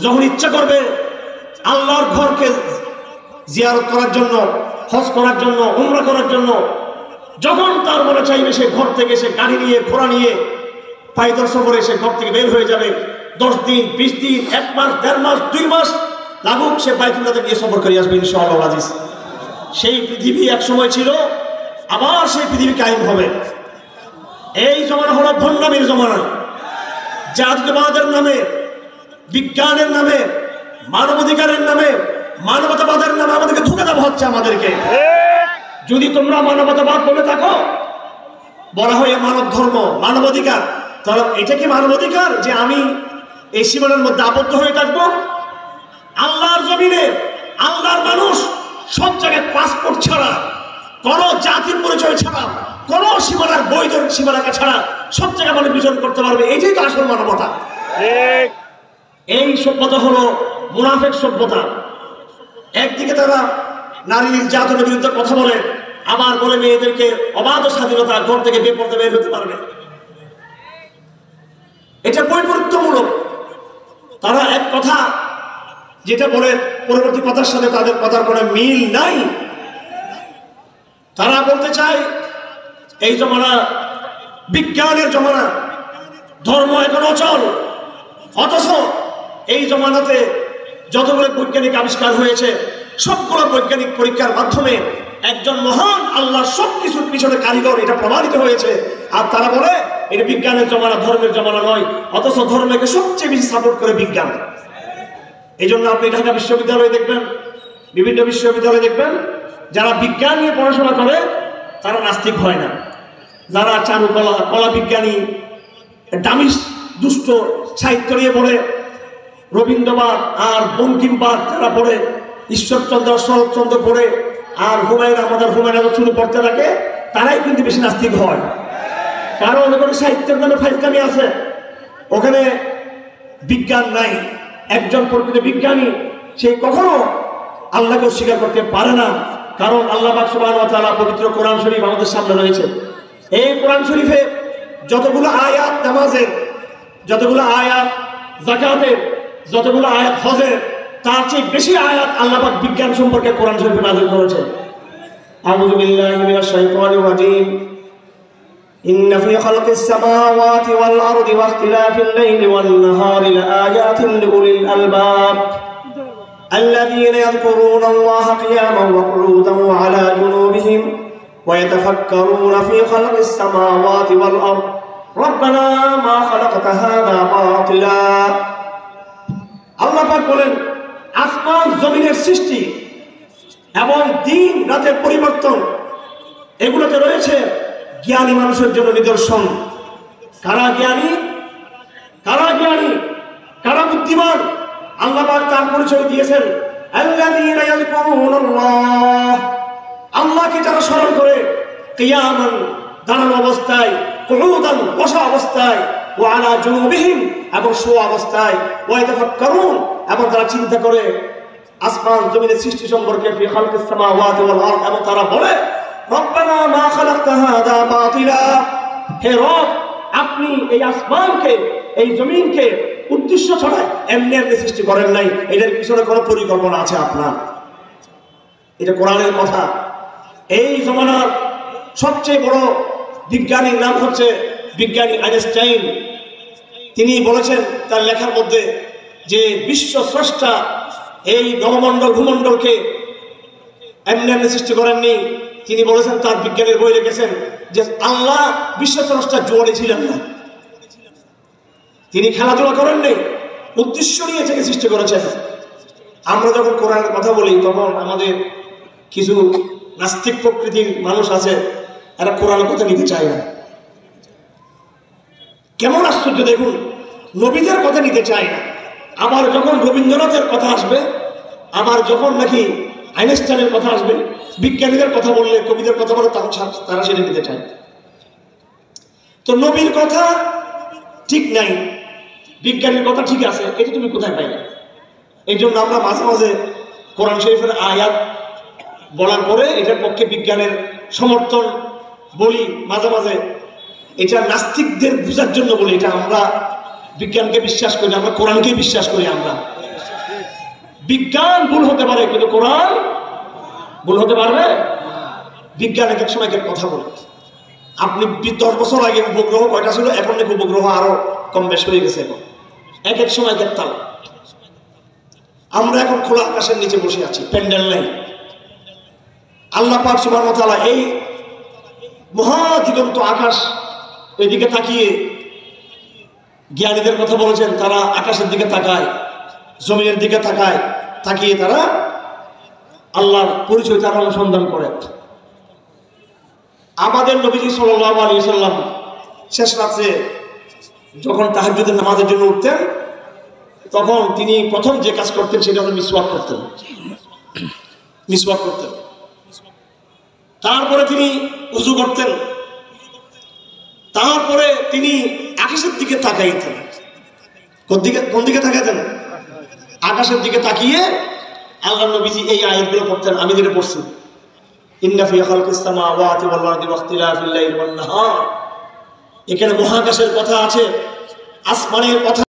যখন ইচ্ছা করবে আল্লাহর ঘরকে জিয়ারত করার জন্য, হজ করার জন্য, উমরা করার জন্য, যখন তার মনে চাইবে সে ঘর থেকে সে গাড়ি নিয়ে ঘোড়া নিয়ে পাইদল সফরে সে ঘর থেকে বের হয়ে যাবে। 10 দিন 20 দিন 1 মাস 1.5 মাস 2 মাস লাগুক, সে বাইতুল্লাহতে গিয়ে সফর করে আসবে ইনশাআল্লাহ আজিজ। সেই পৃথিবী এক সময় ছিল, আবার সেই পৃথিবী কায়েম হবে। এই জমানা হলো ভণ্ডামির জমানা। জাতীয়তাবাদের নামে, বিজ্ঞানের নামে, মানবাধিকারের নামে, মানবতাবাদের নামে আমাদেরকে ধোঁকা দেওয়া হচ্ছে আমাদেরকে। যদি তোমরা মানবতাবাদ বলে থাকো, বলা হয় মানব ধর্ম, মানবাধিকার, তাহলে এটা কি মানবাধিকার যে আমি এই সীমানার মধ্যে আবদ্ধ হয়ে থাকবো? আল্লাহর জমিনে আল্লাহর মানুষ সব জায়গায় পাসপোর্ট ছাড়া, কোন জাতির পরিচয় ছাড়া, কোন সীমানার বৈধ সীমানাকে ছাড়া সব জায়গায় মানুষ বিচরণ করতে পারবে। এইটাই তো আসল মানবতা। এই সভ্যতা হলো মুনাফিক সভ্যতা। একদিকে তারা নারী নির্যাতনের বিরুদ্ধে কথা বলে, আবার বলে মেয়েদেরকে অবাধ স্বাধীনতা, ঘর থেকে বেপরদা বের হতে পারবে। এটা বৈপরীত্যমূলক। তারা এক কথা যেটা বলে পরবর্তী কথার সাথে তাদের কথার কোনো মিল নাই। তারা বলতে চায় এই জমানা বিজ্ঞানের জমানা, ধর্ম এখন অচল। অথচ এই জমানাতে যতগুলো বৈজ্ঞানিক আবিষ্কার হয়েছে, সবগুলো বৈজ্ঞানিক পরীক্ষার মাধ্যমে একজন মহান আল্লাহ সবকিছুর পিছনে কারিগর, এটা প্রমাণিত হয়েছে। আর তারা বলে এটা বিজ্ঞানের জমানা, ধর্মের জমানা নয়। অথচ ধর্মকে সবচেয়ে বেশি সাপোর্ট করে বিজ্ঞান। এই জন্য আপনি ঢাকা বিশ্ববিদ্যালয়ে দেখবেন, বিভিন্ন বিশ্ববিদ্যালয়ে দেখবেন, যারা বিজ্ঞান নিয়ে পড়াশোনা করে তারা নাস্তিক হয় না। যারা চারুকলা, কলা বিজ্ঞানী, ডামিস দুষ্ট সাহিত্য নিয়ে পড়ে, রবীন্দ্রবাদ আর বঙ্কিমবাদ যারা পড়ে, ঈশ্বরচন্দ্র, শরৎচন্দ্র পড়ে, আর হুমায়ুন আহমদ আর হুমায়ুন আহমদ শুরু পড়তে থাকে, তারাই কিন্তু বেশি নাস্তিক হয়। কারণ ওখানে সাহিত্যের নামে ফাইজলামি আছে, ওখানে বিজ্ঞান নাই। একজন প্রকৃত বিজ্ঞানী সে কখনো আল্লাহকে অস্বীকার করতে পারে না। কারণ আল্লাহ পাক সুবহানাহু ওয়া তাআলা পবিত্র কোরআন শরীফ আমাদের সামনে রয়েছে। এই কোরআন শরীফে যতগুলো আয়াত নামাজের, যতগুলো আয়াত যাকাতের, যতগুলো আয়াত হজের, তার চেয়ে বেশি আয়াত আল্লাহ পাক বিজ্ঞান সম্পর্কে কোরআন শরীফে নাযিল করেছেন। আউযু বিল্লাহি মিনাশ শাইতানির রাজীম। ইন্না ফি খালকিস সামাওয়াতি ওয়াল আরদি ওয়া ইখতিলাফিল লাইলি ওয়ান নাহারি লাআয়াতিন লিউলিল আলবাব الذين يذكرون الله قياما وقعودا وعلى جنوبهم ويتفكرون في خلق السماوات والأرض ربنا ما خلقت هذا باطلا। আল্লাহ পাক বলেন, আসমান জমিনের সৃষ্টি এবং দিন রাতের পরিবর্তন, এগুলোতে রয়েছে জ্ঞানী মানুষের জন্য নিদর্শন। কারা জ্ঞানী, কারা জ্ঞানী, কারা বুদ্ধিমান? আল্লাহ পাক তার পরিচয় দিয়েছেন, আল্লাযীনা ইয়াযকুরুনাল্লাহ, আল্লাহকে যারা স্মরণ করে, কিয়ামান দাঁড়ানো অবস্থায়, কুউদান বসা অবস্থায়, ওয়া আলা জুনুবিহিম এবং শোয়া অবস্থায়, ওয়া ইয়াতাফাক্কারুন এবং তারা চিন্তা করে আসমান জমিনের সৃষ্টি সম্পর্কে, ফি খালকিস সামাওয়াতি ওয়াল আরদ, এবং তারা বলে রব্বানা মা খালাকতা হাযা বাতিলা, হে রব, আপনি এই আসমানকে, এই জমিনকে উদ্দেশ্য ছাড়া এমনি এমনি সৃষ্টি করেন নাই, এটার পিছনে কোনো পরিকল্পনা আছে আপনার। এটা কোরআনের কথা। এই জমানার সবচেয়ে বড় বিজ্ঞানীর নাম হচ্ছে বিজ্ঞানী আইনস্টাইন। তিনি বলেছেন তার লেখার মধ্যে যে বিশ্ব স্রষ্টা এই নবমণ্ডল ভূমণ্ডলকে এমনি এমনি সৃষ্টি করেননি। তিনি বলেছেন, তার বিজ্ঞানের বই লিখেছেন যে আল্লাহ বিশ্ব স্রষ্টা জোয়ারে ছিলেন না, তিনি খেলাধুলা করেন নেই, উদ্দেশ্য নিয়ে এটাকে সৃষ্টি করেছেন। আমরা যখন কোরআনের কথা বলি তখন আমাদের কিছু নাস্তিক প্রকৃতির মানুষ আছে, এরা কোরআনের কথা নিতে চায় না। কেমন আশ্চর্য দেখুন, নবীদের কথা নিতে চায় না। আবার যখন রবীন্দ্রনাথের কথা আসবে, আবার যখন নাকি আইনস্টাইনের কথা আসবে, বিজ্ঞানীদের কথা বললে, কবিদের কথা বলে, তখন তারা সেটা নিতে চায়। তো নবীর কথা ঠিক নাই, বিজ্ঞানীর কথা ঠিক আছে, এটা তুমি কোথায় পাইলে? এই জন্য আমরা মাঝে মাঝে কোরআন শরীফের আয়াত বলার পরে এটার পক্ষে বিজ্ঞানের সমর্থন বলি মাঝে মাঝে। এটা নাস্তিকদের বোঝার জন্য বলি, এটা আমরা বিজ্ঞানকে বিশ্বাস করি, আমরা কোরআনকে বিশ্বাস করি। আমরা বিজ্ঞান ভুল হতে পারে, কিন্তু কোরআন ভুল হতে পারবে? বিজ্ঞান এক এক সময় এক কথা বলে। আপনি 10 বছর আগে উপগ্রহ কয়টা ছিল, এখন নাকি উপগ্রহ আরো কম বেশ হয়ে গেছে। এখন এক এক সময় এক তাল। আমরা এখন খোলা আকাশের নিচে বসে আছি, প্যান্ডেল নাই। আল্লাহ পাক সুবহানাহু ওয়া তাআলা এই মহাদিগন্ত আকাশ এদিকে তাকিয়ে জ্ঞানীদের কথা বলেছেন। তারা আকাশের দিকে তাকায়, জমিনের দিকে তাকায়, তাকিয়ে তারা আল্লাহর পরিচয় তারা অনুসন্ধান করে। আমাদের নবীজি সাল্লাল্লাহু আলাইহি ওয়াসাল্লাম শেষ রাতে যখন তাহাজ্জুদের নামাজের জন্য উঠতেন, তখন তিনি প্রথম যে কাজ করতেন সেটা হলো মিসওয়াক করতেন। মিসওয়াক করতেন, তারপরে তিনি উযু করতেন, তারপরে তিনি আকাশের দিকে তাকাইতেন। কোন দিকে তাকাতেন? আকাশের দিকে তাকিয়ে আল্লাহ নবীজি এই আয়াতগুলো পড়তেন। আমি যেটা পড়ছি, ইন্না ফি খালকিস সামাওয়াতি ওয়াল আরদি ওয়াখতিলাফিল লাইলি ওয়ান নাহার, এখানে মহাকাশের কথা আছে, আসমানের কথা